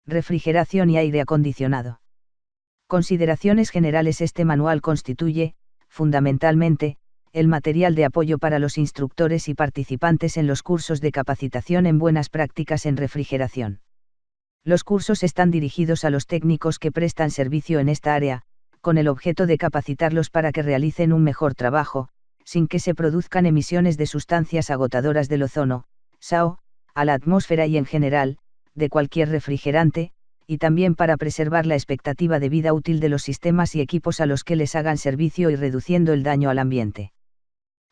refrigeración y aire acondicionado. Consideraciones generales. Este manual constituye, fundamentalmente, el material de apoyo para los instructores y participantes en los cursos de capacitación en buenas prácticas en refrigeración. Los cursos están dirigidos a los técnicos que prestan servicio en esta área, con el objeto de capacitarlos para que realicen un mejor trabajo, sin que se produzcan emisiones de sustancias agotadoras del ozono, SAO, a la atmósfera y en general, de cualquier refrigerante, y también para preservar la expectativa de vida útil de los sistemas y equipos a los que les hagan servicio y reduciendo el daño al ambiente.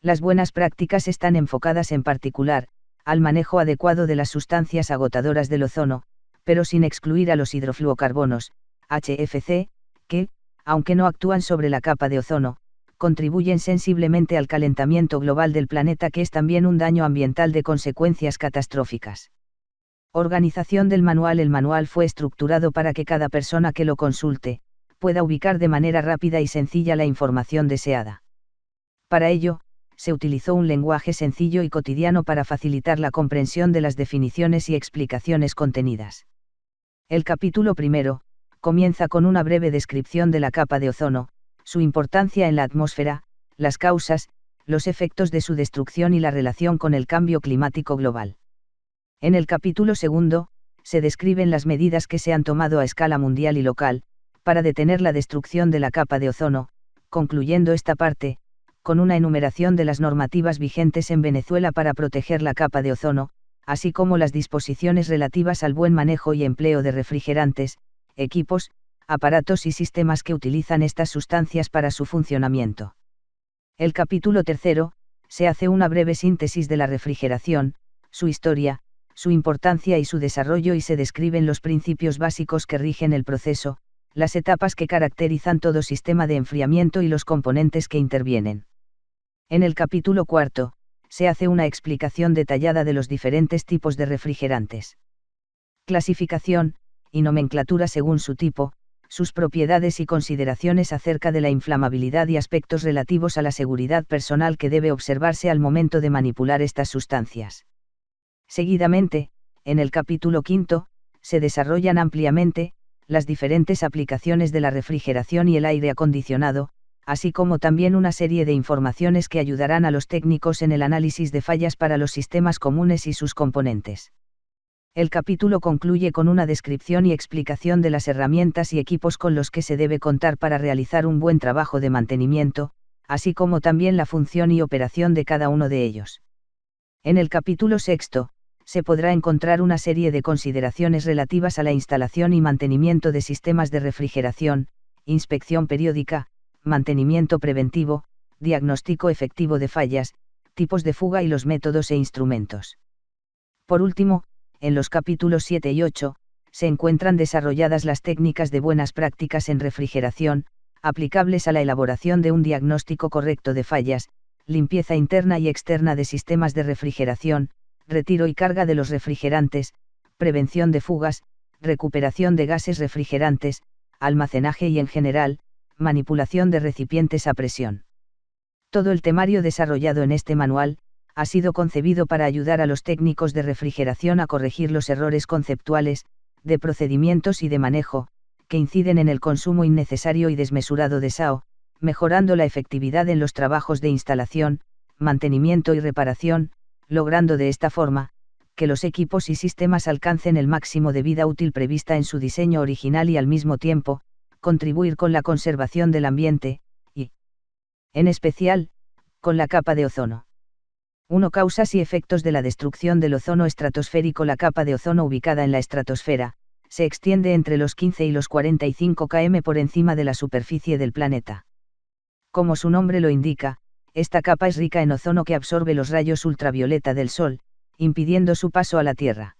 Las buenas prácticas están enfocadas en particular, al manejo adecuado de las sustancias agotadoras del ozono, pero sin excluir a los hidrofluocarbonos, HFC, que, aunque no actúan sobre la capa de ozono, contribuyen sensiblemente al calentamiento global del planeta, que es también un daño ambiental de consecuencias catastróficas. Organización del manual. El manual fue estructurado para que cada persona que lo consulte, pueda ubicar de manera rápida y sencilla la información deseada. Para ello, se utilizó un lenguaje sencillo y cotidiano para facilitar la comprensión de las definiciones y explicaciones contenidas. El capítulo primero, comienza con una breve descripción de la capa de ozono, su importancia en la atmósfera, las causas, los efectos de su destrucción y la relación con el cambio climático global. En el capítulo segundo, se describen las medidas que se han tomado a escala mundial y local, para detener la destrucción de la capa de ozono, concluyendo esta parte, con una enumeración de las normativas vigentes en Venezuela para proteger la capa de ozono, así como las disposiciones relativas al buen manejo y empleo de refrigerantes, equipos, aparatos y sistemas que utilizan estas sustancias para su funcionamiento. El capítulo tercero, se hace una breve síntesis de la refrigeración, su historia, su importancia y su desarrollo, y se describen los principios básicos que rigen el proceso, las etapas que caracterizan todo sistema de enfriamiento y los componentes que intervienen. En el capítulo cuarto, se hace una explicación detallada de los diferentes tipos de refrigerantes. Clasificación, y nomenclatura según su tipo, sus propiedades y consideraciones acerca de la inflamabilidad y aspectos relativos a la seguridad personal que debe observarse al momento de manipular estas sustancias. Seguidamente, en el capítulo quinto, se desarrollan ampliamente las diferentes aplicaciones de la refrigeración y el aire acondicionado, así como también una serie de informaciones que ayudarán a los técnicos en el análisis de fallas para los sistemas comunes y sus componentes. El capítulo concluye con una descripción y explicación de las herramientas y equipos con los que se debe contar para realizar un buen trabajo de mantenimiento, así como también la función y operación de cada uno de ellos. En el capítulo sexto, se podrá encontrar una serie de consideraciones relativas a la instalación y mantenimiento de sistemas de refrigeración, inspección periódica, mantenimiento preventivo, diagnóstico efectivo de fallas, tipos de fuga y los métodos e instrumentos. Por último, en los capítulos 7 y 8, se encuentran desarrolladas las técnicas de buenas prácticas en refrigeración, aplicables a la elaboración de un diagnóstico correcto de fallas, limpieza interna y externa de sistemas de refrigeración, retiro y carga de los refrigerantes, prevención de fugas, recuperación de gases refrigerantes, almacenaje y en general, manipulación de recipientes a presión. Todo el temario desarrollado en este manual ha sido concebido para ayudar a los técnicos de refrigeración a corregir los errores conceptuales, de procedimientos y de manejo, que inciden en el consumo innecesario y desmesurado de SAO, mejorando la efectividad en los trabajos de instalación, mantenimiento y reparación, logrando de esta forma, que los equipos y sistemas alcancen el máximo de vida útil prevista en su diseño original y al mismo tiempo, contribuir con la conservación del ambiente, y, en especial, con la capa de ozono. 1. Causas y efectos de la destrucción del ozono estratosférico. La capa de ozono ubicada en la estratosfera, se extiende entre los 15 y los 45 km por encima de la superficie del planeta. Como su nombre lo indica, esta capa es rica en ozono que absorbe los rayos ultravioleta del Sol, impidiendo su paso a la Tierra.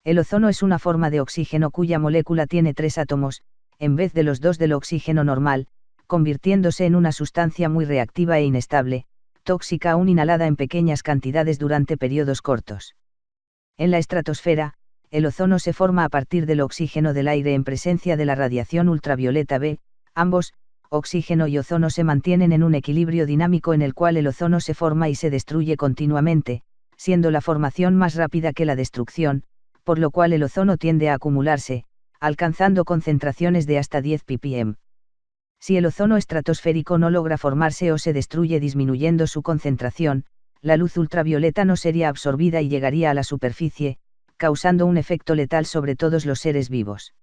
El ozono es una forma de oxígeno cuya molécula tiene 3 átomos, en vez de los 2 del oxígeno normal, convirtiéndose en una sustancia muy reactiva e inestable, tóxica aún inhalada en pequeñas cantidades durante periodos cortos. En la estratosfera, el ozono se forma a partir del oxígeno del aire en presencia de la radiación ultravioleta B, ambos, oxígeno y ozono, se mantienen en un equilibrio dinámico en el cual el ozono se forma y se destruye continuamente, siendo la formación más rápida que la destrucción, por lo cual el ozono tiende a acumularse, alcanzando concentraciones de hasta 10 ppm. Si el ozono estratosférico no logra formarse o se destruye disminuyendo su concentración, la luz ultravioleta no sería absorbida y llegaría a la superficie, causando un efecto letal sobre todos los seres vivos.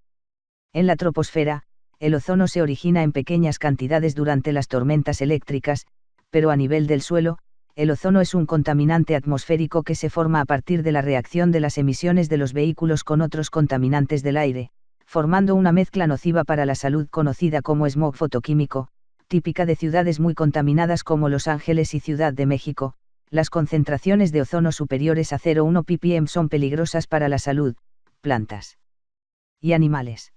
En la troposfera, el ozono se origina en pequeñas cantidades durante las tormentas eléctricas, pero a nivel del suelo, el ozono es un contaminante atmosférico que se forma a partir de la reacción de las emisiones de los vehículos con otros contaminantes del aire, formando una mezcla nociva para la salud conocida como smog fotoquímico, típica de ciudades muy contaminadas como Los Ángeles y Ciudad de México. Las concentraciones de ozono superiores a 0,1 ppm son peligrosas para la salud, plantas y animales.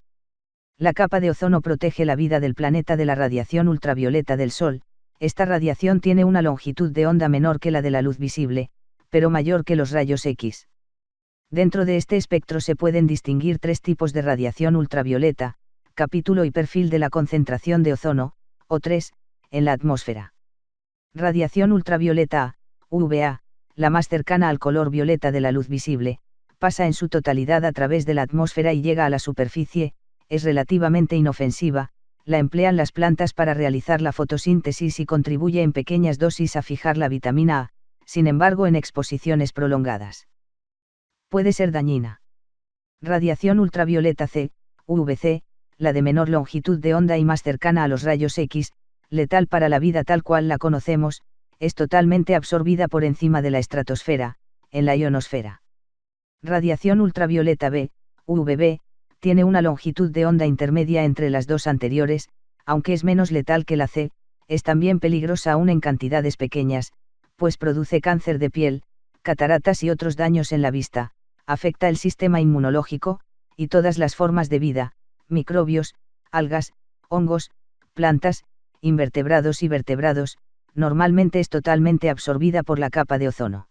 La capa de ozono protege la vida del planeta de la radiación ultravioleta del Sol. Esta radiación tiene una longitud de onda menor que la de la luz visible, pero mayor que los rayos X. Dentro de este espectro se pueden distinguir tres tipos de radiación ultravioleta: capítulo y perfil de la concentración de ozono, O3, en la atmósfera. Radiación ultravioleta A, UVA, la más cercana al color violeta de la luz visible, pasa en su totalidad a través de la atmósfera y llega a la superficie, es relativamente inofensiva, la emplean las plantas para realizar la fotosíntesis y contribuye en pequeñas dosis a fijar la vitamina A, sin embargo en exposiciones prolongadas puede ser dañina. Radiación ultravioleta C, UVC, la de menor longitud de onda y más cercana a los rayos X, letal para la vida tal cual la conocemos, es totalmente absorbida por encima de la estratosfera, en la ionosfera. Radiación ultravioleta B, UVB, tiene una longitud de onda intermedia entre las dos anteriores, aunque es menos letal que la C, es también peligrosa aún en cantidades pequeñas, pues produce cáncer de piel, cataratas y otros daños en la vista, afecta el sistema inmunológico, y todas las formas de vida, microbios, algas, hongos, plantas, invertebrados y vertebrados, normalmente es totalmente absorbida por la capa de ozono.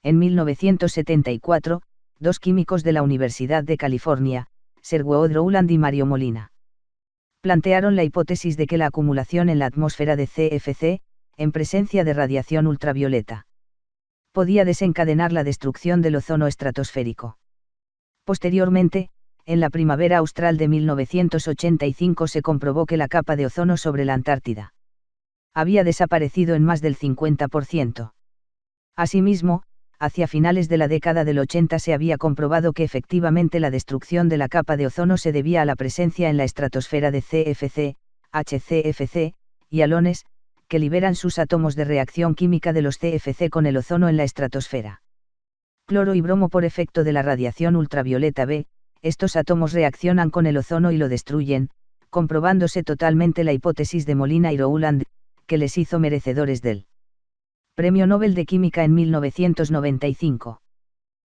En 1974, dos químicos de la Universidad de California, Sherwood Rowland y Mario Molina, plantearon la hipótesis de que la acumulación en la atmósfera de CFC, en presencia de radiación ultravioleta, podía desencadenar la destrucción del ozono estratosférico. Posteriormente, en la primavera austral de 1985 se comprobó que la capa de ozono sobre la Antártida había desaparecido en más del 50%. Asimismo, hacia finales de la década del 80 se había comprobado que efectivamente la destrucción de la capa de ozono se debía a la presencia en la estratosfera de CFC, HCFC, y halones, que liberan sus átomos de reacción química de los CFC con el ozono en la estratosfera. Cloro y bromo por efecto de la radiación ultravioleta B, estos átomos reaccionan con el ozono y lo destruyen, comprobándose totalmente la hipótesis de Molina y Rowland, que les hizo merecedores del Premio Nobel de Química en 1995.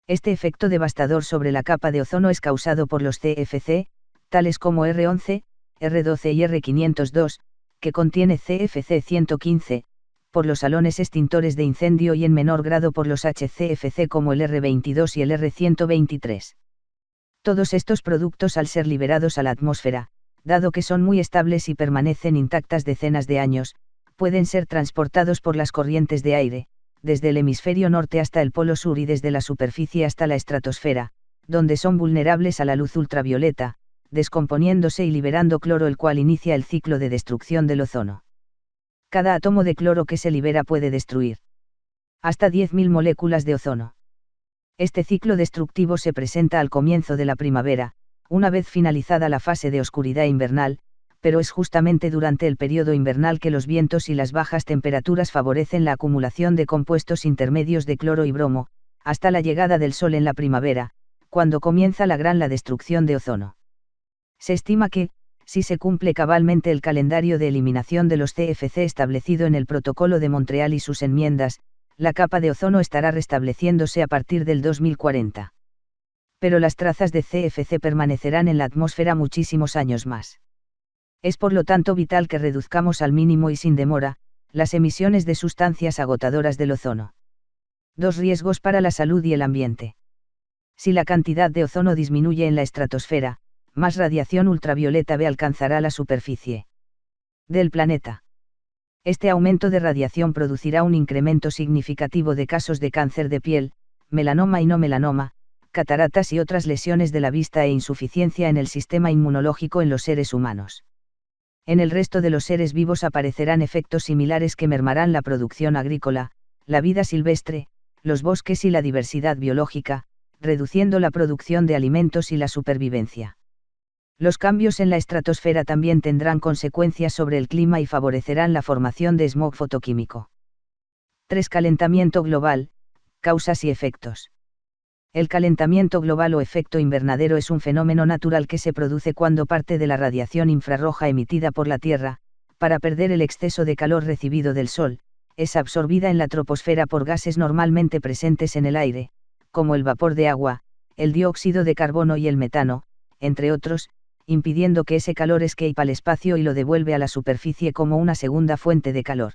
Este efecto devastador sobre la capa de ozono es causado por los CFC, tales como R11, R12 y R502, que contiene CFC 115, por los halones extintores de incendio y en menor grado por los HCFC como el R22 y el R123. Todos estos productos, al ser liberados a la atmósfera, dado que son muy estables y permanecen intactas decenas de años, pueden ser transportados por las corrientes de aire, desde el hemisferio norte hasta el polo sur y desde la superficie hasta la estratosfera, donde son vulnerables a la luz ultravioleta, descomponiéndose y liberando cloro, el cual inicia el ciclo de destrucción del ozono. Cada átomo de cloro que se libera puede destruir hasta 10.000 moléculas de ozono. Este ciclo destructivo se presenta al comienzo de la primavera, una vez finalizada la fase de oscuridad invernal, pero es justamente durante el periodo invernal que los vientos y las bajas temperaturas favorecen la acumulación de compuestos intermedios de cloro y bromo, hasta la llegada del sol en la primavera, cuando comienza la destrucción de ozono. Se estima que, si se cumple cabalmente el calendario de eliminación de los CFC establecido en el Protocolo de Montreal y sus enmiendas, la capa de ozono estará restableciéndose a partir del 2040. Pero las trazas de CFC permanecerán en la atmósfera muchísimos años más. Es por lo tanto vital que reduzcamos al mínimo y sin demora, las emisiones de sustancias agotadoras del ozono. 2 riesgos para la salud y el ambiente. Si la cantidad de ozono disminuye en la estratosfera, más radiación ultravioleta B alcanzará la superficie del planeta. Este aumento de radiación producirá un incremento significativo de casos de cáncer de piel, melanoma y no melanoma, cataratas y otras lesiones de la vista e insuficiencia en el sistema inmunológico en los seres humanos. En el resto de los seres vivos aparecerán efectos similares que mermarán la producción agrícola, la vida silvestre, los bosques y la diversidad biológica, reduciendo la producción de alimentos y la supervivencia. Los cambios en la estratosfera también tendrán consecuencias sobre el clima y favorecerán la formación de smog fotoquímico. 3. Calentamiento global, causas y efectos. El calentamiento global o efecto invernadero es un fenómeno natural que se produce cuando parte de la radiación infrarroja emitida por la Tierra, para perder el exceso de calor recibido del Sol, es absorbida en la troposfera por gases normalmente presentes en el aire, como el vapor de agua, el dióxido de carbono y el metano, entre otros, impidiendo que ese calor escape al espacio y lo devuelve a la superficie como una segunda fuente de calor.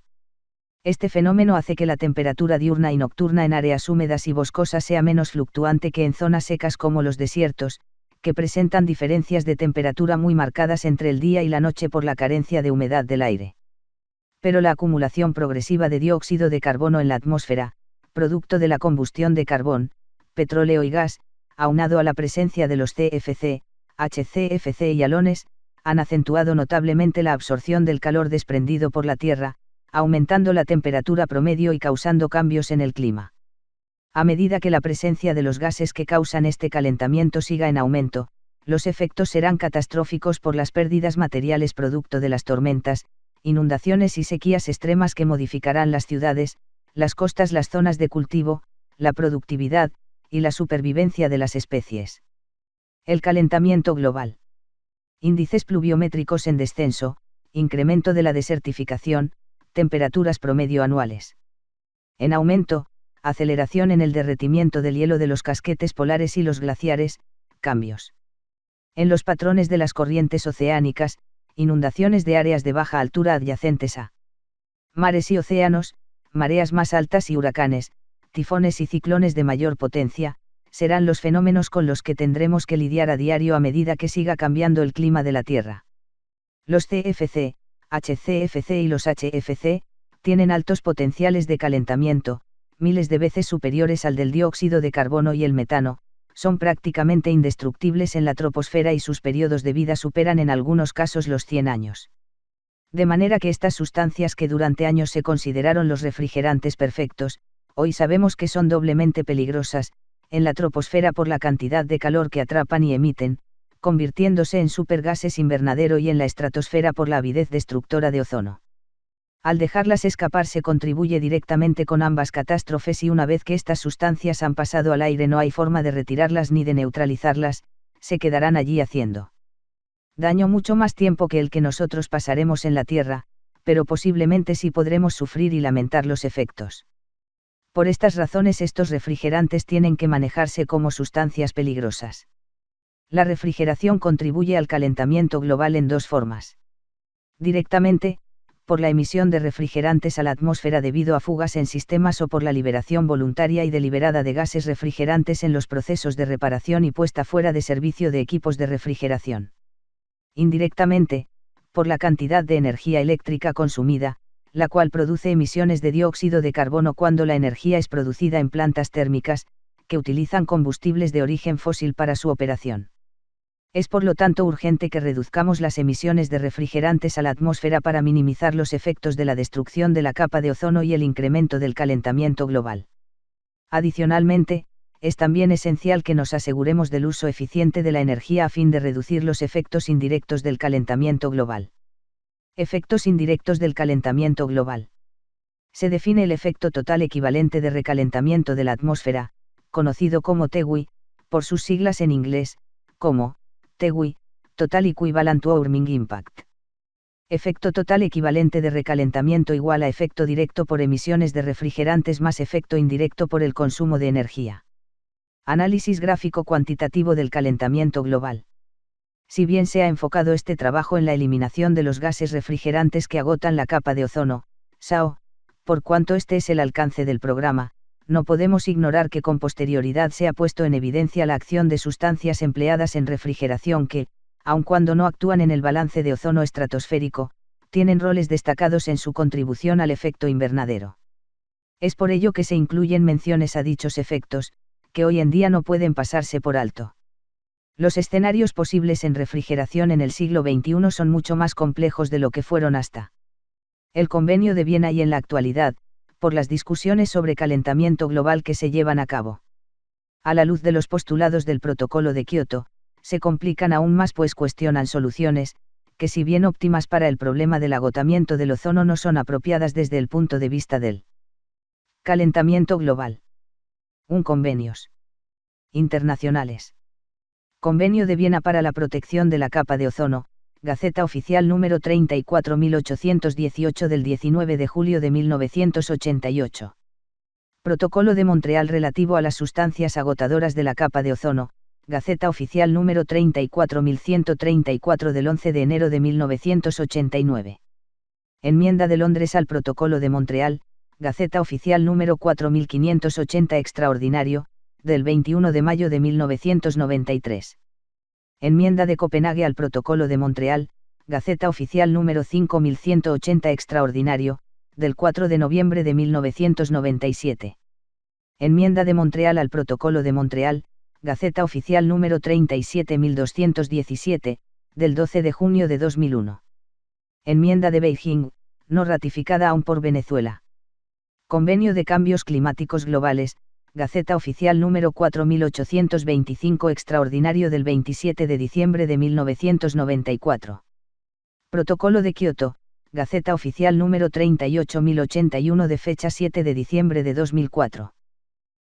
Este fenómeno hace que la temperatura diurna y nocturna en áreas húmedas y boscosas sea menos fluctuante que en zonas secas como los desiertos, que presentan diferencias de temperatura muy marcadas entre el día y la noche por la carencia de humedad del aire. Pero la acumulación progresiva de dióxido de carbono en la atmósfera, producto de la combustión de carbón, petróleo y gas, aunado a la presencia de los CFC, HCFC y halones, han acentuado notablemente la absorción del calor desprendido por la Tierra, aumentando la temperatura promedio y causando cambios en el clima. A medida que la presencia de los gases que causan este calentamiento siga en aumento, los efectos serán catastróficos por las pérdidas materiales producto de las tormentas, inundaciones y sequías extremas que modificarán las ciudades, las costas, las zonas de cultivo, la productividad, y la supervivencia de las especies. El calentamiento global. Índices pluviométricos en descenso, incremento de la desertificación, temperaturas promedio anuales. En aumento, aceleración en el derretimiento del hielo de los casquetes polares y los glaciares, cambios en los patrones de las corrientes oceánicas, inundaciones de áreas de baja altura adyacentes a mares y océanos, mareas más altas y huracanes, tifones y ciclones de mayor potencia, serán los fenómenos con los que tendremos que lidiar a diario a medida que siga cambiando el clima de la Tierra. Los CFC, HCFC y los HFC, tienen altos potenciales de calentamiento, miles de veces superiores al del dióxido de carbono y el metano, son prácticamente indestructibles en la troposfera y sus periodos de vida superan en algunos casos los 100 años. De manera que estas sustancias que durante años se consideraron los refrigerantes perfectos, hoy sabemos que son doblemente peligrosas, en la troposfera por la cantidad de calor que atrapan y emiten, convirtiéndose en supergases invernadero y en la estratosfera por la avidez destructora de ozono. Al dejarlas escapar se contribuye directamente con ambas catástrofes y una vez que estas sustancias han pasado al aire no hay forma de retirarlas ni de neutralizarlas, se quedarán allí haciendo daño mucho más tiempo que el que nosotros pasaremos en la Tierra, pero posiblemente sí podremos sufrir y lamentar los efectos. Por estas razones estos refrigerantes tienen que manejarse como sustancias peligrosas. La refrigeración contribuye al calentamiento global en dos formas. Directamente, por la emisión de refrigerantes a la atmósfera debido a fugas en sistemas o por la liberación voluntaria y deliberada de gases refrigerantes en los procesos de reparación y puesta fuera de servicio de equipos de refrigeración. Indirectamente, por la cantidad de energía eléctrica consumida, la cual produce emisiones de dióxido de carbono cuando la energía es producida en plantas térmicas, que utilizan combustibles de origen fósil para su operación. Es por lo tanto urgente que reduzcamos las emisiones de refrigerantes a la atmósfera para minimizar los efectos de la destrucción de la capa de ozono y el incremento del calentamiento global. Adicionalmente, es también esencial que nos aseguremos del uso eficiente de la energía a fin de reducir los efectos indirectos del calentamiento global. Efectos indirectos del calentamiento global. Se define el efecto total equivalente de recalentamiento de la atmósfera, conocido como TEWI, por sus siglas en inglés, como TEWI, Total Equivalent Warming Impact. Efecto total equivalente de recalentamiento igual a efecto directo por emisiones de refrigerantes más efecto indirecto por el consumo de energía. Análisis gráfico cuantitativo del calentamiento global. Si bien se ha enfocado este trabajo en la eliminación de los gases refrigerantes que agotan la capa de ozono, SAO, por cuanto este es el alcance del programa, no podemos ignorar que con posterioridad se ha puesto en evidencia la acción de sustancias empleadas en refrigeración que, aun cuando no actúan en el balance de ozono estratosférico, tienen roles destacados en su contribución al efecto invernadero. Es por ello que se incluyen menciones a dichos efectos, que hoy en día no pueden pasarse por alto. Los escenarios posibles en refrigeración en el siglo XXI son mucho más complejos de lo que fueron hasta el Convenio de Viena y en la actualidad, por las discusiones sobre calentamiento global que se llevan a cabo. A la luz de los postulados del Protocolo de Kioto, se complican aún más pues cuestionan soluciones, que si bien óptimas para el problema del agotamiento del ozono no son apropiadas desde el punto de vista del calentamiento global. Convenios internacionales. Convenio de Viena para la protección de la capa de ozono, Gaceta Oficial número 34818 del 19 de julio de 1988. Protocolo de Montreal relativo a las sustancias agotadoras de la capa de ozono, Gaceta Oficial número 34134 del 11 de enero de 1989. Enmienda de Londres al Protocolo de Montreal, Gaceta Oficial número 4580 extraordinario, del 21 de mayo de 1993. Enmienda de Copenhague al Protocolo de Montreal, Gaceta Oficial número 5180 extraordinario, del 4 de noviembre de 1997. Enmienda de Montreal al Protocolo de Montreal, Gaceta Oficial número 37217, del 12 de junio de 2001. Enmienda de Beijing, no ratificada aún por Venezuela. Convenio de Cambios Climáticos Globales, Gaceta Oficial número 4825 extraordinario del 27 de diciembre de 1994. Protocolo de Kioto, Gaceta Oficial número 38081 de fecha 7 de diciembre de 2004.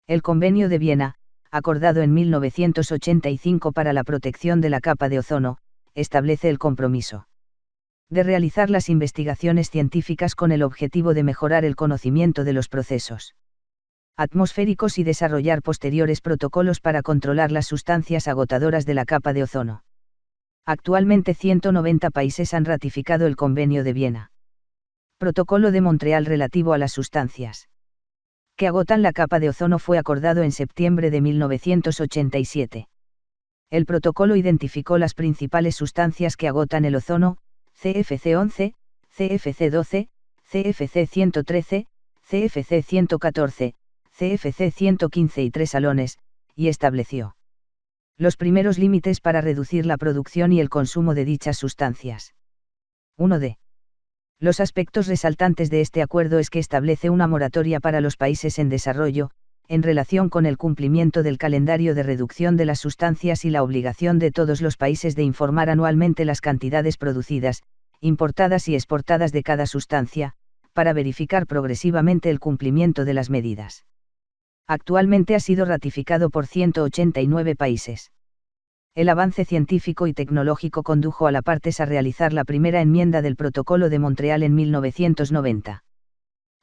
El Convenio de Viena, acordado en 1985 para la protección de la capa de ozono, establece el compromiso de realizar las investigaciones científicas con el objetivo de mejorar el conocimiento de los procesos atmosféricos y desarrollar posteriores protocolos para controlar las sustancias agotadoras de la capa de ozono. Actualmente 190 países han ratificado el Convenio de Viena. Protocolo de Montreal relativo a las sustancias que agotan la capa de ozono fue acordado en septiembre de 1987. El protocolo identificó las principales sustancias que agotan el ozono: CFC-11, CFC-12, CFC-113, CFC-114, CFC-115 y 3 halones, y estableció los primeros límites para reducir la producción y el consumo de dichas sustancias. Uno de los aspectos resaltantes de este acuerdo es que establece una moratoria para los países en desarrollo, en relación con el cumplimiento del calendario de reducción de las sustancias y la obligación de todos los países de informar anualmente las cantidades producidas, importadas y exportadas de cada sustancia, para verificar progresivamente el cumplimiento de las medidas. Actualmente ha sido ratificado por 189 países. El avance científico y tecnológico condujo a las partes a realizar la primera enmienda del Protocolo de Montreal en 1990.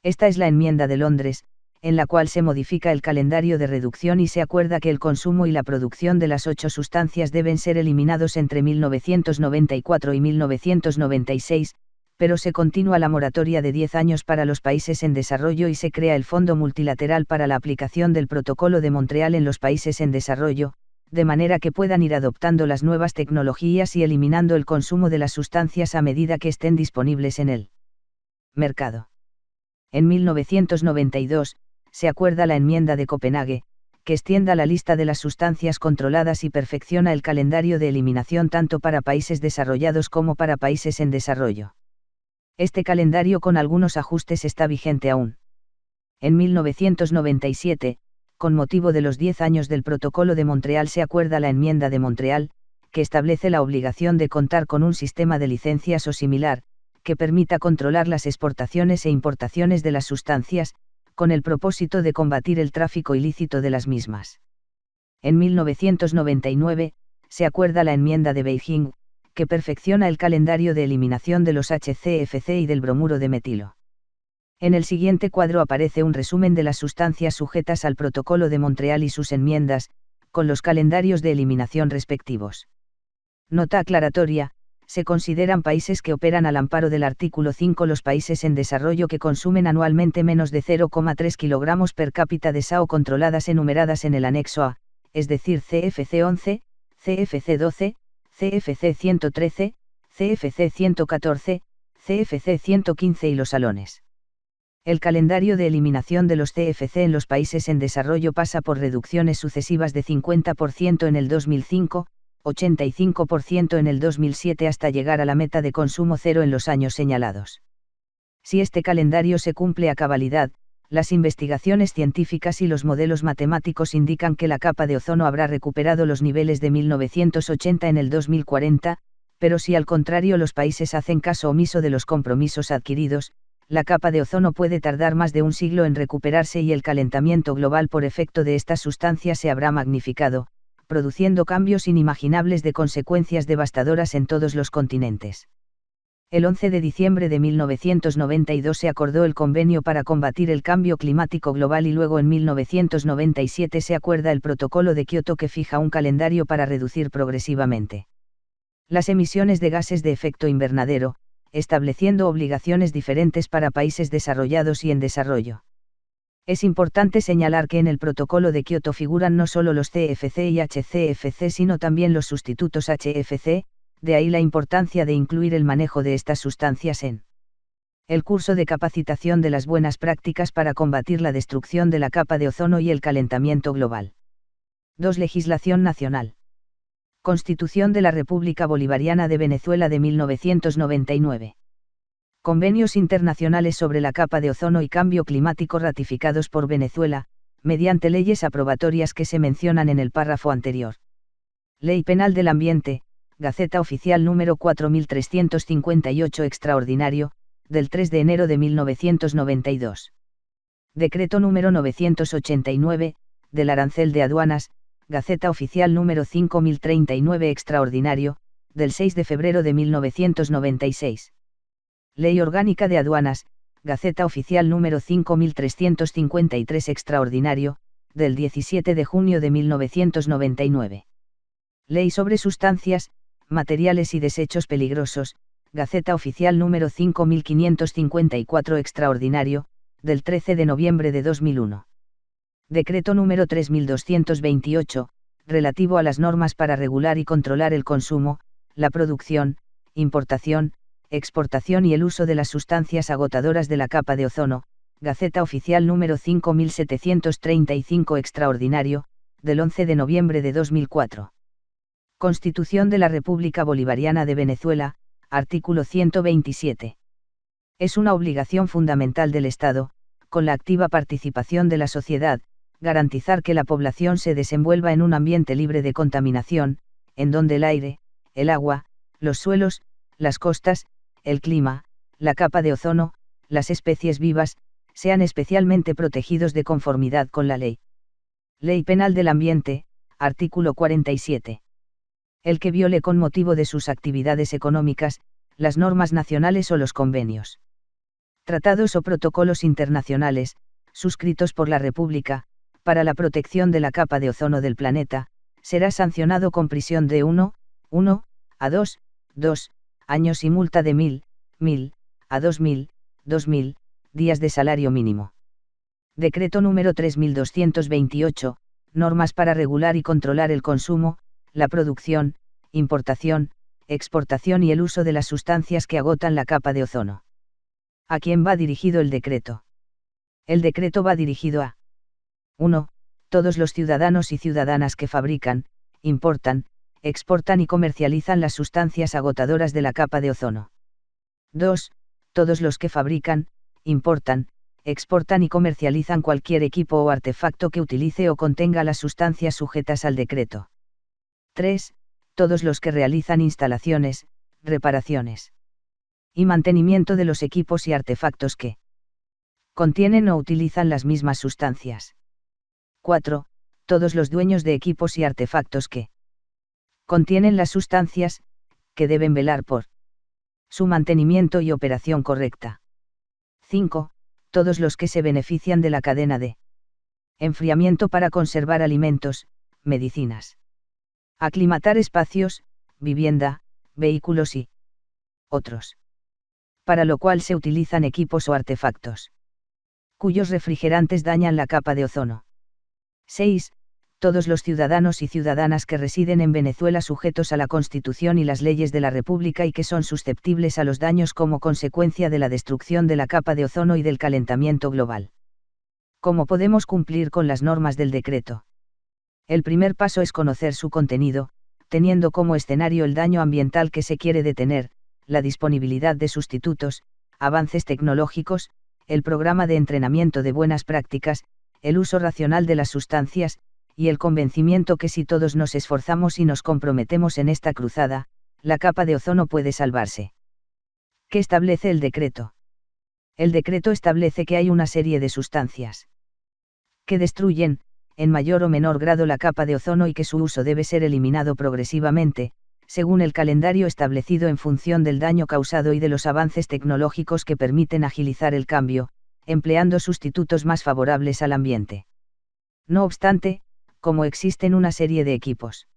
Esta es la enmienda de Londres, en la cual se modifica el calendario de reducción y se acuerda que el consumo y la producción de las 8 sustancias deben ser eliminados entre 1994 y 1996, pero se continúa la moratoria de 10 años para los países en desarrollo y se crea el Fondo Multilateral para la aplicación del Protocolo de Montreal en los países en desarrollo, de manera que puedan ir adoptando las nuevas tecnologías y eliminando el consumo de las sustancias a medida que estén disponibles en el mercado. En 1992, se acuerda la enmienda de Copenhague, que extienda la lista de las sustancias controladas y perfecciona el calendario de eliminación tanto para países desarrollados como para países en desarrollo. Este calendario con algunos ajustes está vigente aún. En 1997, con motivo de los 10 años del Protocolo de Montreal se acuerda la enmienda de Montreal, que establece la obligación de contar con un sistema de licencias o similar, que permita controlar las exportaciones e importaciones de las sustancias, con el propósito de combatir el tráfico ilícito de las mismas. En 1999, se acuerda la enmienda de Beijing, que perfecciona el calendario de eliminación de los HCFC y del bromuro de metilo. En el siguiente cuadro aparece un resumen de las sustancias sujetas al Protocolo de Montreal y sus enmiendas, con los calendarios de eliminación respectivos. Nota aclaratoria: se consideran países que operan al amparo del artículo 5 los países en desarrollo que consumen anualmente menos de 0,3 kg per cápita de SAO controladas enumeradas en el anexo A, es decir CFC-11, CFC-12, CFC-113, CFC-114, CFC-115 y los halones. El calendario de eliminación de los CFC en los países en desarrollo pasa por reducciones sucesivas de 50% en el 2005, 85% en el 2007 hasta llegar a la meta de consumo cero en los años señalados. Si este calendario se cumple a cabalidad, las investigaciones científicas y los modelos matemáticos indican que la capa de ozono habrá recuperado los niveles de 1980 en el 2040, pero si al contrario los países hacen caso omiso de los compromisos adquiridos, la capa de ozono puede tardar más de un siglo en recuperarse y el calentamiento global por efecto de estas sustancias se habrá magnificado, produciendo cambios inimaginables de consecuencias devastadoras en todos los continentes. El 11 de diciembre de 1992 se acordó el Convenio para combatir el cambio climático global y luego en 1997 se acuerda el Protocolo de Kioto que fija un calendario para reducir progresivamente las emisiones de gases de efecto invernadero, estableciendo obligaciones diferentes para países desarrollados y en desarrollo. Es importante señalar que en el Protocolo de Kioto figuran no solo los CFC y HCFC sino también los sustitutos HFC, de ahí la importancia de incluir el manejo de estas sustancias en el curso de capacitación de las buenas prácticas para combatir la destrucción de la capa de ozono y el calentamiento global. 2. Legislación nacional. Constitución de la República Bolivariana de Venezuela de 1999. Convenios internacionales sobre la capa de ozono y cambio climático ratificados por Venezuela, mediante leyes aprobatorias que se mencionan en el párrafo anterior. Ley Penal del Ambiente, Gaceta Oficial número 4358 extraordinario, del 3 de enero de 1992. Decreto número 989, del Arancel de Aduanas, Gaceta Oficial número 5039 extraordinario, del 6 de febrero de 1996. Ley Orgánica de Aduanas, Gaceta Oficial número 5353 extraordinario, del 17 de junio de 1999. Ley sobre Sustancias, Materiales y Desechos Peligrosos, Gaceta Oficial número 5554 extraordinario, del 13 de noviembre de 2001. Decreto número 3228, relativo a las normas para regular y controlar el consumo, la producción, importación, exportación y el uso de las sustancias agotadoras de la capa de ozono, Gaceta Oficial número 5735 extraordinario, del 11 de noviembre de 2004. Constitución de la República Bolivariana de Venezuela, artículo 127. Es una obligación fundamental del Estado, con la activa participación de la sociedad, garantizar que la población se desenvuelva en un ambiente libre de contaminación, en donde el aire, el agua, los suelos, las costas, el clima, la capa de ozono, las especies vivas, sean especialmente protegidos de conformidad con la ley. Ley Penal del Ambiente, artículo 47. El que viole con motivo de sus actividades económicas, las normas nacionales o los convenios, tratados o protocolos internacionales, suscritos por la República, para la protección de la capa de ozono del planeta, será sancionado con prisión de 1 a 2 años y multa de 1.000 a 2.000 días de salario mínimo. Decreto número 3228, normas para regular y controlar el consumo, la producción, importación, exportación y el uso de las sustancias que agotan la capa de ozono. ¿A quién va dirigido el decreto? El decreto va dirigido a 1. Todos los ciudadanos y ciudadanas que fabrican, importan, exportan y comercializan las sustancias agotadoras de la capa de ozono. 2. Todos los que fabrican, importan, exportan y comercializan cualquier equipo o artefacto que utilice o contenga las sustancias sujetas al decreto. 3. Todos los que realizan instalaciones, reparaciones y mantenimiento de los equipos y artefactos que contienen o utilizan las mismas sustancias. 4. Todos los dueños de equipos y artefactos que contienen las sustancias, que deben velar por su mantenimiento y operación correcta. 5. Todos los que se benefician de la cadena de enfriamiento para conservar alimentos, medicinas, aclimatar espacios, vivienda, vehículos y otros, para lo cual se utilizan equipos o artefactos cuyos refrigerantes dañan la capa de ozono. 6. todos los ciudadanos y ciudadanas que residen en Venezuela sujetos a la Constitución y las leyes de la República y que son susceptibles a los daños como consecuencia de la destrucción de la capa de ozono y del calentamiento global. ¿Cómo podemos cumplir con las normas del decreto? El primer paso es conocer su contenido, teniendo como escenario el daño ambiental que se quiere detener, la disponibilidad de sustitutos, avances tecnológicos, el programa de entrenamiento de buenas prácticas, el uso racional de las sustancias, y el convencimiento que si todos nos esforzamos y nos comprometemos en esta cruzada, la capa de ozono puede salvarse. ¿Qué establece el decreto? El decreto establece que hay una serie de sustancias que destruyen, en mayor o menor grado, la capa de ozono y que su uso debe ser eliminado progresivamente, según el calendario establecido en función del daño causado y de los avances tecnológicos que permiten agilizar el cambio, empleando sustitutos más favorables al ambiente. No obstante, como existen una serie de equipos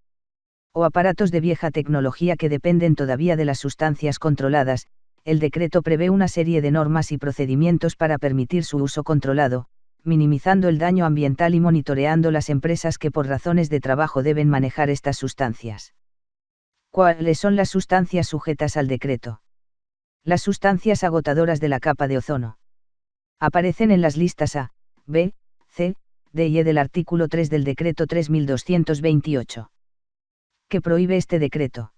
o aparatos de vieja tecnología que dependen todavía de las sustancias controladas, el decreto prevé una serie de normas y procedimientos para permitir su uso controlado, minimizando el daño ambiental y monitoreando las empresas que por razones de trabajo deben manejar estas sustancias. ¿Cuáles son las sustancias sujetas al decreto? Las sustancias agotadoras de la capa de ozono aparecen en las listas A, B, C, D y E del artículo 3 del decreto 3228. ¿Qué prohíbe este decreto?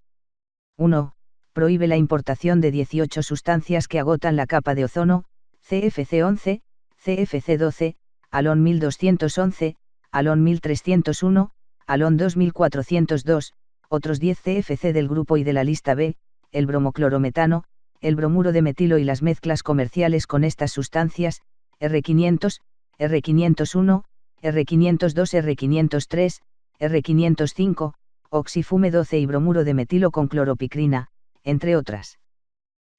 1. Prohíbe la importación de 18 sustancias que agotan la capa de ozono, CFC 11, CFC 12, Alon 1211, Alon 1301, Alon 2402, otros 10 CFC del grupo I de la lista B, el bromoclorometano, el bromuro de metilo y las mezclas comerciales con estas sustancias, R500, R501, R502, R503, R505, oxifume 12 y bromuro de metilo con cloropicrina, entre otras.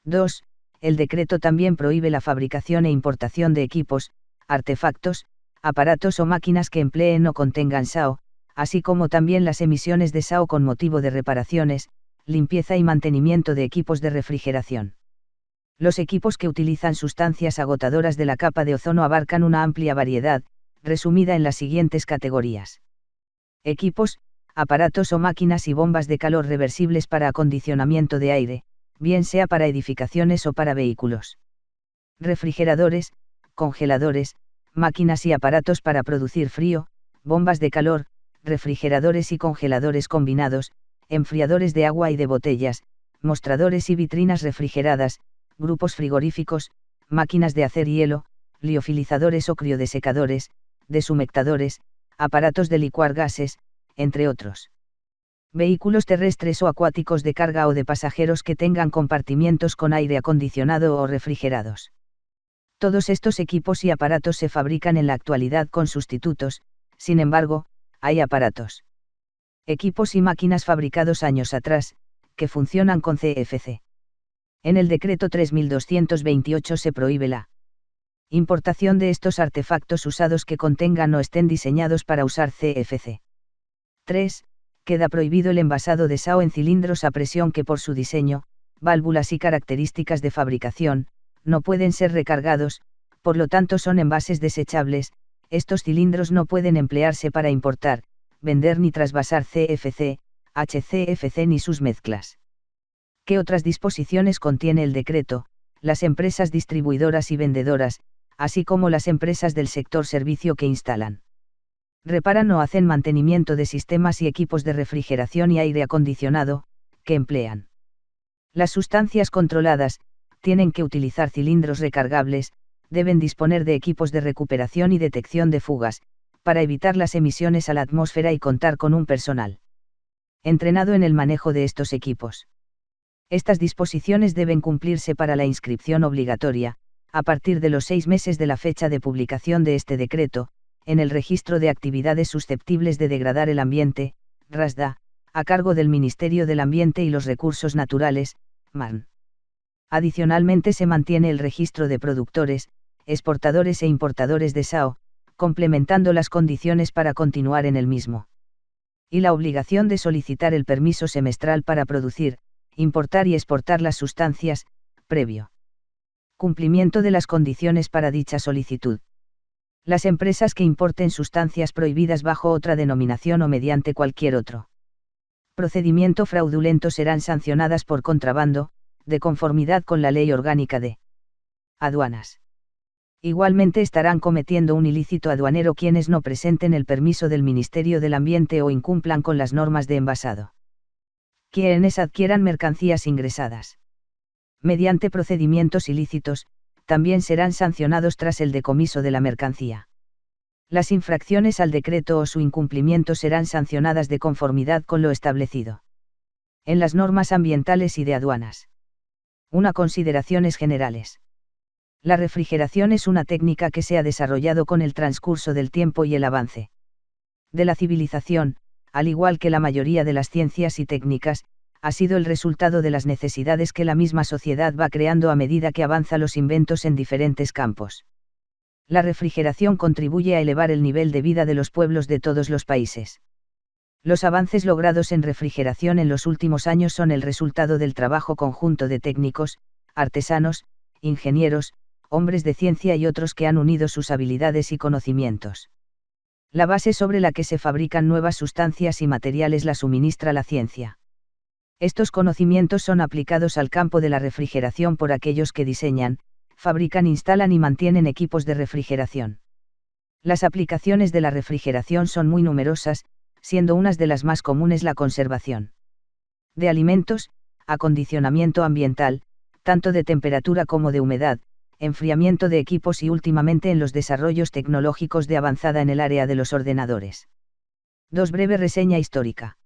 2. El decreto también prohíbe la fabricación e importación de equipos, artefactos, aparatos o máquinas que empleen o contengan SAO, así como también las emisiones de SAO con motivo de reparaciones, limpieza y mantenimiento de equipos de refrigeración. Los equipos que utilizan sustancias agotadoras de la capa de ozono abarcan una amplia variedad, resumida en las siguientes categorías. Equipos, aparatos o máquinas y bombas de calor reversibles para acondicionamiento de aire, bien sea para edificaciones o para vehículos. Refrigeradores, congeladores, máquinas y aparatos para producir frío, bombas de calor, refrigeradores y congeladores combinados, enfriadores de agua y de botellas, mostradores y vitrinas refrigeradas, grupos frigoríficos, máquinas de hacer hielo, liofilizadores o criodesecadores, deshumectadores, aparatos de licuar gases, entre otros. Vehículos terrestres o acuáticos de carga o de pasajeros que tengan compartimientos con aire acondicionado o refrigerados. Todos estos equipos y aparatos se fabrican en la actualidad con sustitutos, sin embargo, hay aparatos, equipos y máquinas fabricados años atrás, que funcionan con CFC. En el decreto 3228 se prohíbe la importación de estos artefactos usados que contengan o estén diseñados para usar CFC. 3. Queda prohibido el envasado de SAO en cilindros a presión que por su diseño, válvulas y características de fabricación, no pueden ser recargados, por lo tanto son envases desechables. Estos cilindros no pueden emplearse para importar, vender ni trasvasar CFC, HCFC ni sus mezclas. ¿Qué otras disposiciones contiene el decreto? Las empresas distribuidoras y vendedoras, así como las empresas del sector servicio que instalan, reparan o hacen mantenimiento de sistemas y equipos de refrigeración y aire acondicionado, que emplean las sustancias controladas, tienen que utilizar cilindros recargables, deben disponer de equipos de recuperación y detección de fugas, para evitar las emisiones a la atmósfera y contar con un personal entrenado en el manejo de estos equipos. Estas disposiciones deben cumplirse para la inscripción obligatoria, a partir de los 6 meses de la fecha de publicación de este decreto, en el Registro de Actividades Susceptibles de Degradar el Ambiente, RASDA, a cargo del Ministerio del Ambiente y los Recursos Naturales, MARN. Adicionalmente se mantiene el registro de productores, exportadores e importadores de SAO, complementando las condiciones para continuar en el mismo. Y la obligación de solicitar el permiso semestral para producir, importar y exportar las sustancias, previo cumplimiento de las condiciones para dicha solicitud. Las empresas que importen sustancias prohibidas bajo otra denominación o mediante cualquier otro procedimiento fraudulento serán sancionadas por contrabando, de conformidad con la Ley Orgánica de Aduanas. Igualmente estarán cometiendo un ilícito aduanero quienes no presenten el permiso del Ministerio del Ambiente o incumplan con las normas de envasado. Quienes adquieran mercancías ingresadas mediante procedimientos ilícitos, también serán sancionados tras el decomiso de la mercancía. Las infracciones al decreto o su incumplimiento serán sancionadas de conformidad con lo establecido en las normas ambientales y de aduanas. Consideraciones generales. La refrigeración es una técnica que se ha desarrollado con el transcurso del tiempo y el avance de la civilización, al igual que la mayoría de las ciencias y técnicas, ha sido el resultado de las necesidades que la misma sociedad va creando a medida que avanza los inventos en diferentes campos. La refrigeración contribuye a elevar el nivel de vida de los pueblos de todos los países. Los avances logrados en refrigeración en los últimos años son el resultado del trabajo conjunto de técnicos, artesanos, ingenieros, hombres de ciencia y otros que han unido sus habilidades y conocimientos. La base sobre la que se fabrican nuevas sustancias y materiales la suministra la ciencia. Estos conocimientos son aplicados al campo de la refrigeración por aquellos que diseñan, fabrican, instalan y mantienen equipos de refrigeración. Las aplicaciones de la refrigeración son muy numerosas, siendo unas de las más comunes la conservación de alimentos, acondicionamiento ambiental, tanto de temperatura como de humedad, enfriamiento de equipos y últimamente en los desarrollos tecnológicos de avanzada en el área de los ordenadores. Breve reseña histórica.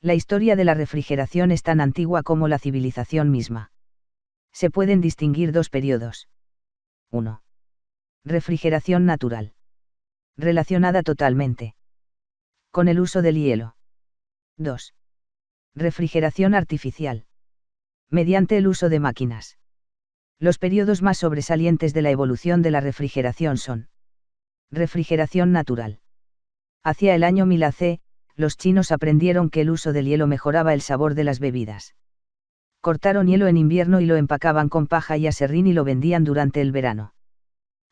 La historia de la refrigeración es tan antigua como la civilización misma. Se pueden distinguir dos periodos. 1. Refrigeración natural. Relacionada totalmente con el uso del hielo. 2. Refrigeración artificial. Mediante el uso de máquinas. Los periodos más sobresalientes de la evolución de la refrigeración son: refrigeración natural. Hacia el año 1000 AC, los chinos aprendieron que el uso del hielo mejoraba el sabor de las bebidas. Cortaron hielo en invierno y lo empacaban con paja y aserrín y lo vendían durante el verano.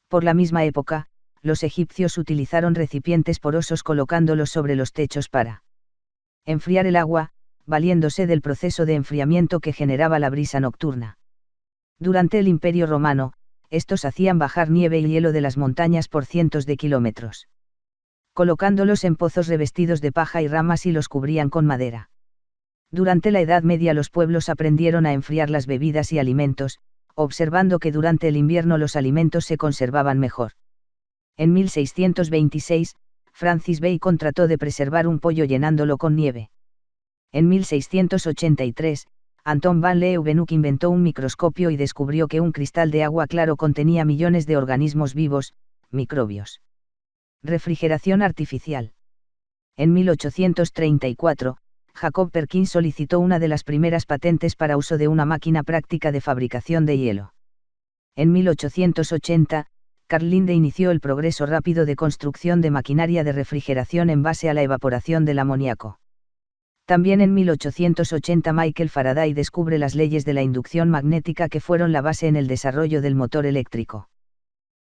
Por la misma época, los egipcios utilizaron recipientes porosos colocándolos sobre los techos para enfriar el agua, valiéndose del proceso de enfriamiento que generaba la brisa nocturna. Durante el Imperio Romano, estos hacían bajar nieve y hielo de las montañas por cientos de kilómetros, colocándolos en pozos revestidos de paja y ramas y los cubrían con madera. Durante la Edad Media los pueblos aprendieron a enfriar las bebidas y alimentos, observando que durante el invierno los alimentos se conservaban mejor. En 1626, Francis Bacon trató de preservar un pollo llenándolo con nieve. En 1683, Anton van Leeuwenhoek inventó un microscopio y descubrió que un cristal de agua claro contenía millones de organismos vivos, microbios. Refrigeración artificial. En 1834, Jacob Perkins solicitó una de las primeras patentes para uso de una máquina práctica de fabricación de hielo. En 1880, Carl Linde inició el progreso rápido de construcción de maquinaria de refrigeración en base a la evaporación del amoníaco. También en 1880 Michael Faraday descubre las leyes de la inducción magnética que fueron la base en el desarrollo del motor eléctrico.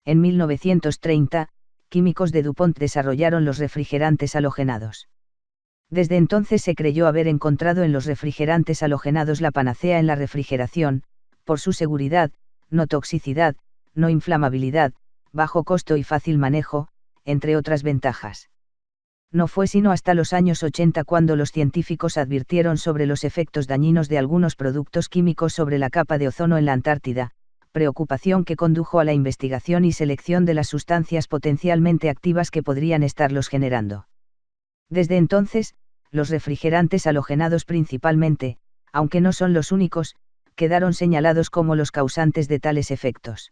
En 1930, químicos de DuPont desarrollaron los refrigerantes halogenados. Desde entonces se creyó haber encontrado en los refrigerantes halogenados la panacea en la refrigeración, por su seguridad, no toxicidad, no inflamabilidad, bajo costo y fácil manejo, entre otras ventajas. No fue sino hasta los años 80 cuando los científicos advirtieron sobre los efectos dañinos de algunos productos químicos sobre la capa de ozono en la Antártida, preocupación que condujo a la investigación y selección de las sustancias potencialmente activas que podrían estarlos generando. Desde entonces, los refrigerantes halogenados principalmente, aunque no son los únicos, quedaron señalados como los causantes de tales efectos.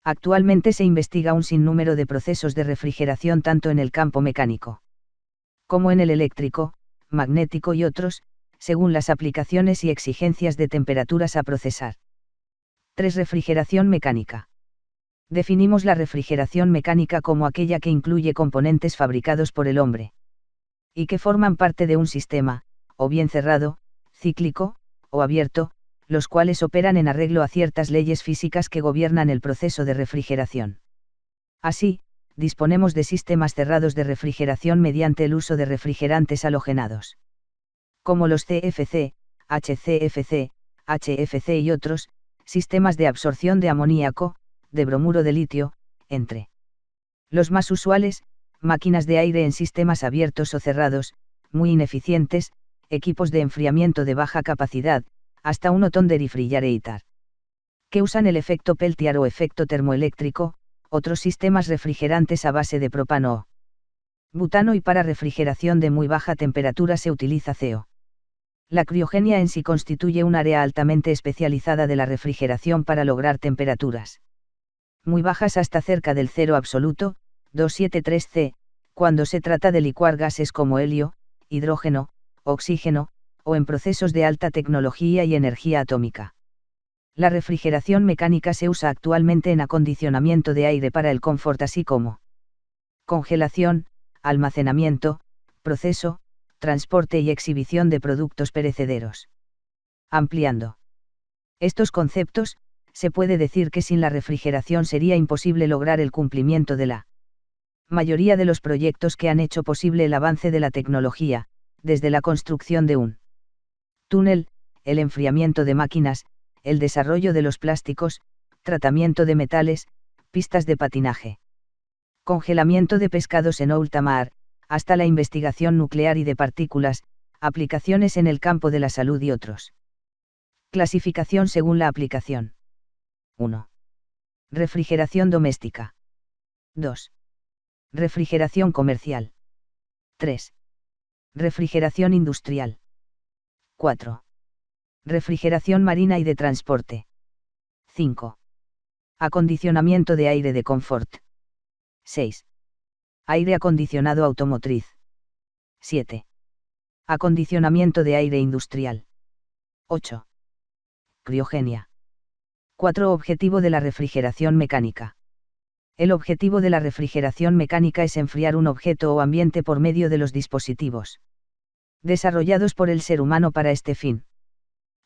Actualmente se investiga un sinnúmero de procesos de refrigeración tanto en el campo mecánico como en el eléctrico, magnético y otros, según las aplicaciones y exigencias de temperaturas a procesar. 3. Refrigeración mecánica. Definimos la refrigeración mecánica como aquella que incluye componentes fabricados por el hombre y que forman parte de un sistema, o bien cerrado, cíclico, o abierto, los cuales operan en arreglo a ciertas leyes físicas que gobiernan el proceso de refrigeración. Así, disponemos de sistemas cerrados de refrigeración mediante el uso de refrigerantes halogenados. Como los CFC, HCFC, HFC y otros, sistemas de absorción de amoníaco, de bromuro de litio, entre los más usuales, máquinas de aire en sistemas abiertos o cerrados, muy ineficientes, equipos de enfriamiento de baja capacidad, hasta un Hot Under y Refrigerator, que usan el efecto Peltier o efecto termoeléctrico, otros sistemas refrigerantes a base de propano o butano, y para refrigeración de muy baja temperatura se utiliza CO. La criogenia en sí constituye un área altamente especializada de la refrigeración para lograr temperaturas muy bajas hasta cerca del cero absoluto, 273 C, cuando se trata de licuar gases como helio, hidrógeno, oxígeno, o en procesos de alta tecnología y energía atómica. La refrigeración mecánica se usa actualmente en acondicionamiento de aire para el confort, así como congelación, almacenamiento, proceso, transporte y exhibición de productos perecederos. Ampliando estos conceptos, se puede decir que sin la refrigeración sería imposible lograr el cumplimiento de la mayoría de los proyectos que han hecho posible el avance de la tecnología, desde la construcción de un túnel, el enfriamiento de máquinas, el desarrollo de los plásticos, tratamiento de metales, pistas de patinaje, congelamiento de pescados en alta mar, hasta la investigación nuclear y de partículas, aplicaciones en el campo de la salud y otros. Clasificación según la aplicación. 1. Refrigeración doméstica. 2. Refrigeración comercial. 3. Refrigeración industrial. 4. Refrigeración marina y de transporte. 5. Acondicionamiento de aire de confort. 6. Aire acondicionado automotriz. 7. Acondicionamiento de aire industrial. 8. Criogenia. 4. Objetivo de la refrigeración mecánica. El objetivo de la refrigeración mecánica es enfriar un objeto o ambiente por medio de los dispositivos desarrollados por el ser humano para este fin.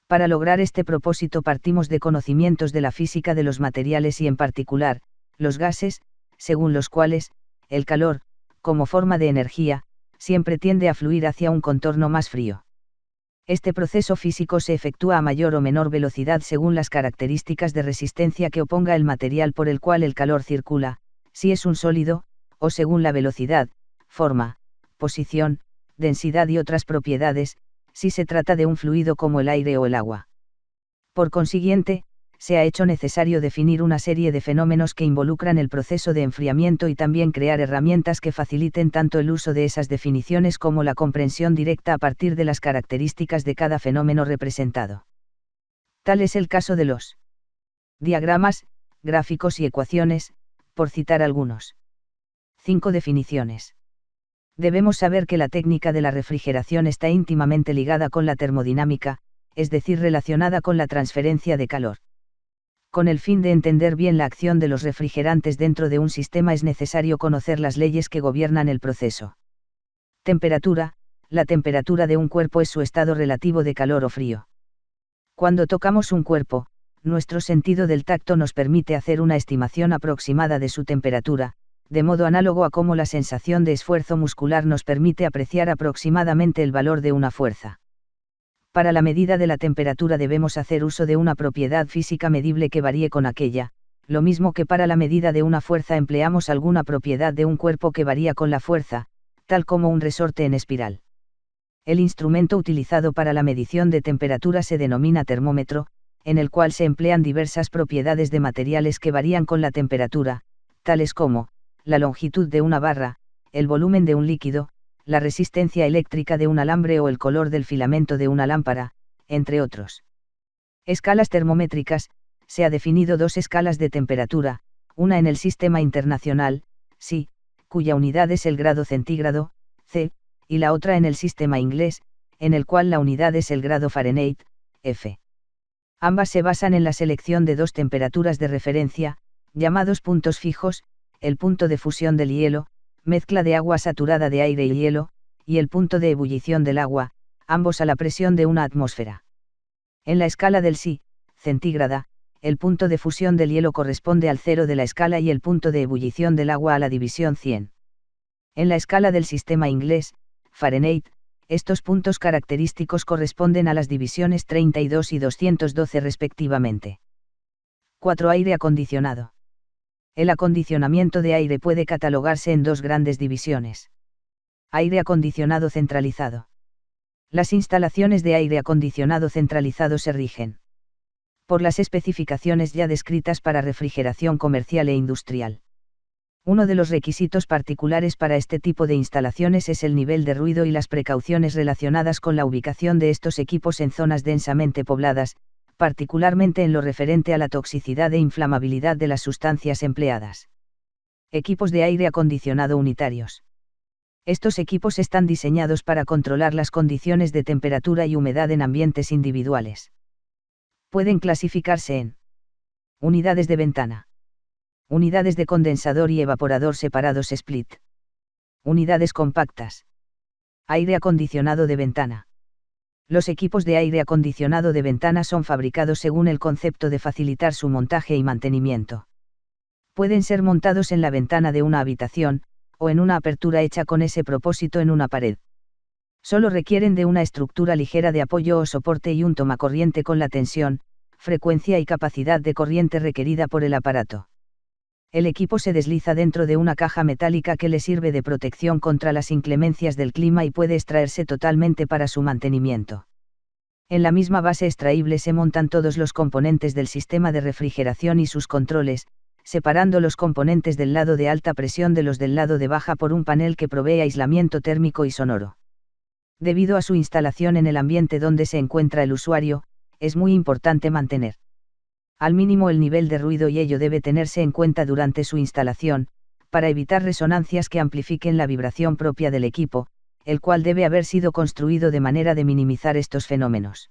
Para lograr este propósito partimos de conocimientos de la física de los materiales y en particular, los gases, según los cuales, el calor, como forma de energía, siempre tiende a fluir hacia un contorno más frío. Este proceso físico se efectúa a mayor o menor velocidad según las características de resistencia que oponga el material por el cual el calor circula, si es un sólido, o según la velocidad, forma, posición, densidad y otras propiedades, si se trata de un fluido como el aire o el agua. Por consiguiente, se ha hecho necesario definir una serie de fenómenos que involucran el proceso de enfriamiento y también crear herramientas que faciliten tanto el uso de esas definiciones como la comprensión directa a partir de las características de cada fenómeno representado. Tal es el caso de los diagramas, gráficos y ecuaciones, por citar algunos. 5 definiciones. Debemos saber que la técnica de la refrigeración está íntimamente ligada con la termodinámica, es decir, relacionada con la transferencia de calor. Con el fin de entender bien la acción de los refrigerantes dentro de un sistema es necesario conocer las leyes que gobiernan el proceso. Temperatura. La temperatura de un cuerpo es su estado relativo de calor o frío. Cuando tocamos un cuerpo, nuestro sentido del tacto nos permite hacer una estimación aproximada de su temperatura, de modo análogo a cómo la sensación de esfuerzo muscular nos permite apreciar aproximadamente el valor de una fuerza. Para la medida de la temperatura debemos hacer uso de una propiedad física medible que varíe con aquella, lo mismo que para la medida de una fuerza empleamos alguna propiedad de un cuerpo que varía con la fuerza, tal como un resorte en espiral. El instrumento utilizado para la medición de temperatura se denomina termómetro, en el cual se emplean diversas propiedades de materiales que varían con la temperatura, tales como la longitud de una barra, el volumen de un líquido, la resistencia eléctrica de un alambre o el color del filamento de una lámpara, entre otros. Escalas termométricas. Se ha definido 2 escalas de temperatura, una en el Sistema Internacional, SI, cuya unidad es el grado centígrado, C, y la otra en el Sistema Inglés, en el cual la unidad es el grado Fahrenheit, F. Ambas se basan en la selección de 2 temperaturas de referencia, llamados puntos fijos, el punto de fusión del hielo, mezcla de agua saturada de aire y hielo, y el punto de ebullición del agua, ambos a la presión de una atmósfera. En la escala del SI, centígrada, el punto de fusión del hielo corresponde al 0 de la escala y el punto de ebullición del agua a la división 100. En la escala del sistema inglés, Fahrenheit, estos puntos característicos corresponden a las divisiones 32 y 212 respectivamente. 4. Aire acondicionado. El acondicionamiento de aire puede catalogarse en dos grandes divisiones. Aire acondicionado centralizado. Las instalaciones de aire acondicionado centralizado se rigen por las especificaciones ya descritas para refrigeración comercial e industrial. Uno de los requisitos particulares para este tipo de instalaciones es el nivel de ruido y las precauciones relacionadas con la ubicación de estos equipos en zonas densamente pobladas, particularmente en lo referente a la toxicidad e inflamabilidad de las sustancias empleadas. Equipos de aire acondicionado unitarios. Estos equipos están diseñados para controlar las condiciones de temperatura y humedad en ambientes individuales. Pueden clasificarse en unidades de ventana, unidades de condensador y evaporador separados split, unidades compactas, aire acondicionado de ventana. Los equipos de aire acondicionado de ventana son fabricados según el concepto de facilitar su montaje y mantenimiento. Pueden ser montados en la ventana de una habitación, o en una apertura hecha con ese propósito en una pared. Solo requieren de una estructura ligera de apoyo o soporte y un tomacorriente con la tensión, frecuencia y capacidad de corriente requerida por el aparato. El equipo se desliza dentro de una caja metálica que le sirve de protección contra las inclemencias del clima y puede extraerse totalmente para su mantenimiento. En la misma base extraíble se montan todos los componentes del sistema de refrigeración y sus controles, separando los componentes del lado de alta presión de los del lado de baja por un panel que provee aislamiento térmico y sonoro. Debido a su instalación en el ambiente donde se encuentra el usuario, es muy importante mantener al mínimo el nivel de ruido y ello debe tenerse en cuenta durante su instalación, para evitar resonancias que amplifiquen la vibración propia del equipo, el cual debe haber sido construido de manera de minimizar estos fenómenos.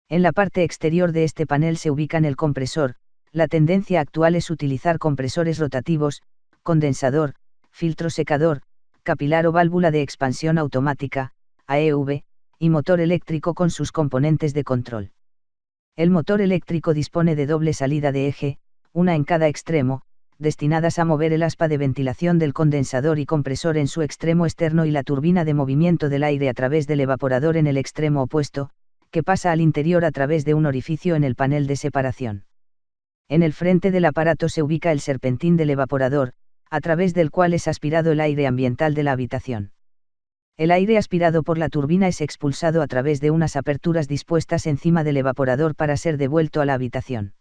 En la parte exterior de este panel se ubican el compresor. La tendencia actual es utilizar compresores rotativos, condensador, filtro secador, capilar o válvula de expansión automática, AEV, y motor eléctrico con sus componentes de control. El motor eléctrico dispone de doble salida de eje, una en cada extremo, destinadas a mover el aspa de ventilación del condensador y compresor en su extremo externo y la turbina de movimiento del aire a través del evaporador en el extremo opuesto, que pasa al interior a través de un orificio en el panel de separación. En el frente del aparato se ubica el serpentín del evaporador, a través del cual es aspirado el aire ambiental de la habitación. El aire aspirado por la turbina es expulsado a través de unas aperturas dispuestas encima del evaporador para ser devuelto a la habitación.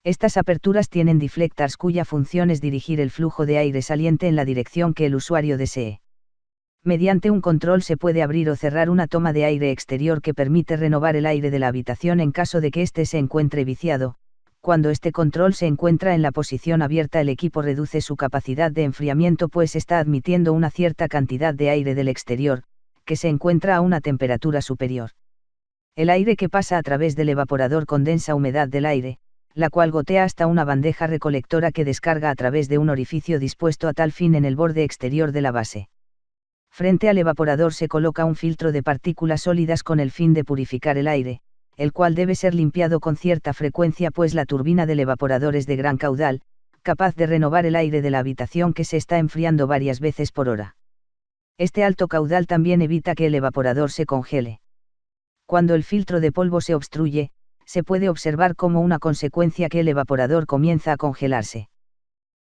Estas aperturas tienen deflectors cuya función es dirigir el flujo de aire saliente en la dirección que el usuario desee. Mediante un control se puede abrir o cerrar una toma de aire exterior que permite renovar el aire de la habitación en caso de que éste se encuentre viciado. Cuando este control se encuentra en la posición abierta, el equipo reduce su capacidad de enfriamiento pues está admitiendo una cierta cantidad de aire del exterior, que se encuentra a una temperatura superior. El aire que pasa a través del evaporador condensa humedad del aire, la cual gotea hasta una bandeja recolectora que descarga a través de un orificio dispuesto a tal fin en el borde exterior de la base. Frente al evaporador se coloca un filtro de partículas sólidas con el fin de purificar el aire, el cual debe ser limpiado con cierta frecuencia pues la turbina del evaporador es de gran caudal, capaz de renovar el aire de la habitación que se está enfriando varias veces por hora. Este alto caudal también evita que el evaporador se congele. Cuando el filtro de polvo se obstruye, se puede observar como una consecuencia que el evaporador comienza a congelarse.